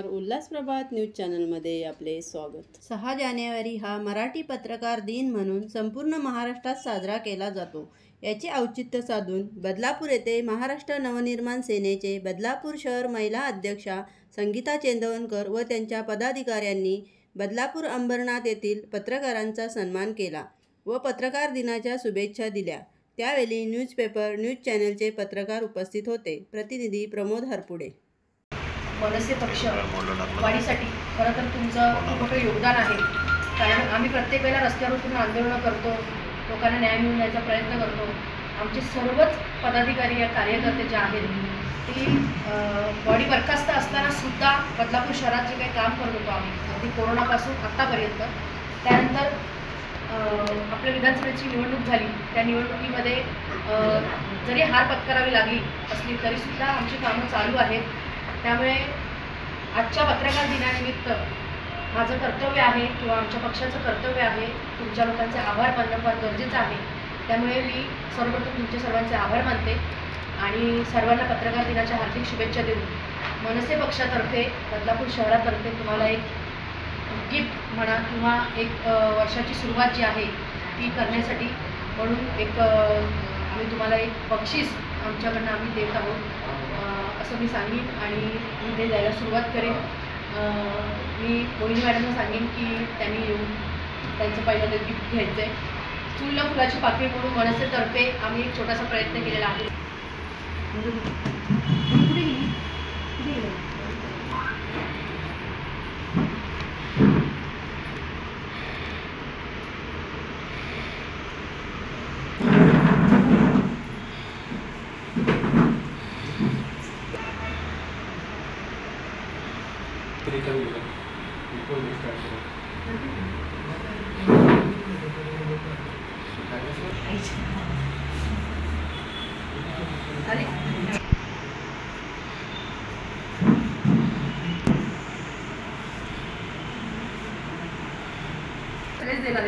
नमस्कार, उल्हास प्रभात न्यूज चॅनलमध्ये आपले स्वागत। 6 जानेवारी हा मराठी पत्रकार दिन म्हणून संपूर्ण महाराष्ट्रात साजरा केला जातो। याचे औचित्य साधून बदलापूर येथे महाराष्ट्र नवनिर्माण सेनेचे बदलापूर शहर महिला अध्यक्षा संगीता चेंदवनकर व त्यांच्या पदाधिकाऱ्यांनी बदलापूर अंबरनाथ येथील पत्रकारांचा सन्मान केला व पत्रकार दिनाच्या शुभेच्छा दिल्या। त्यावेळी न्यूज चॅनलचे पत्रकार उपस्थित होते। प्रतिनिधी प्रमोद हरपुडे। मनसे पक्ष वाढीसाठी खरं तर तुमचं खूप मोठं योगदान आहे, कारण आम्ही प्रत्येक वेळेला रस्त्यावर उतरून आंदोलनं करतो, लोकांना न्याय मिळवून द्यायचा प्रयत्न करतो। आमचे सर्वच पदाधिकारी या कार्यकर्ते जे आहेत ती बॉडी बरखास्त असताना सुद्धा बदलापूर शहरात जे काही काम करत होतो आम्ही अगदी कोरोनापासून आत्तापर्यंत। त्यानंतर आपल्या विधानसभेची निवडणूक झाली, त्या निवडणुकीमध्ये जरी हार पत्करावी लागली असली तरीसुद्धा आमची कामं चालू आहेत। त्यामुळे आजच्या पत्रकार दिनानिमित्त माझं कर्तव्य आहे किंवा आमच्या पक्षाचं कर्तव्य आहे तुमच्या लोकांचे आभार मानणं फार गरजेचं आहे। त्यामुळे मी सर्वप्रथम तुमच्या सर्वांचे आभार मानते आणि सर्वांना पत्रकार दिनाच्या हार्दिक शुभेच्छा देऊन मनसे पक्षातर्फे बदलापूर शहरातर्फे तुम्हाला एक गिफ्ट म्हणा किंवा एक वर्षाची सुरुवात जी आहे ती करण्यासाठी म्हणून एक आम्ही तुम्हाला एक बक्षीस आमच्याकडनं आम्ही देत आहोत असं मी सांगेन आणि मी ते द्यायला सुरुवात करेन। मी मोहिनी मॅडमला सांगेन की त्यांनी येऊन त्यांचं पहिलं ते गिफ्ट घ्यायचं आहे। फुलला फुलाची पाकळी म्हणून मनसेतर्फे आम्ही एक छोटासा प्रयत्न केलेला आहे। देणार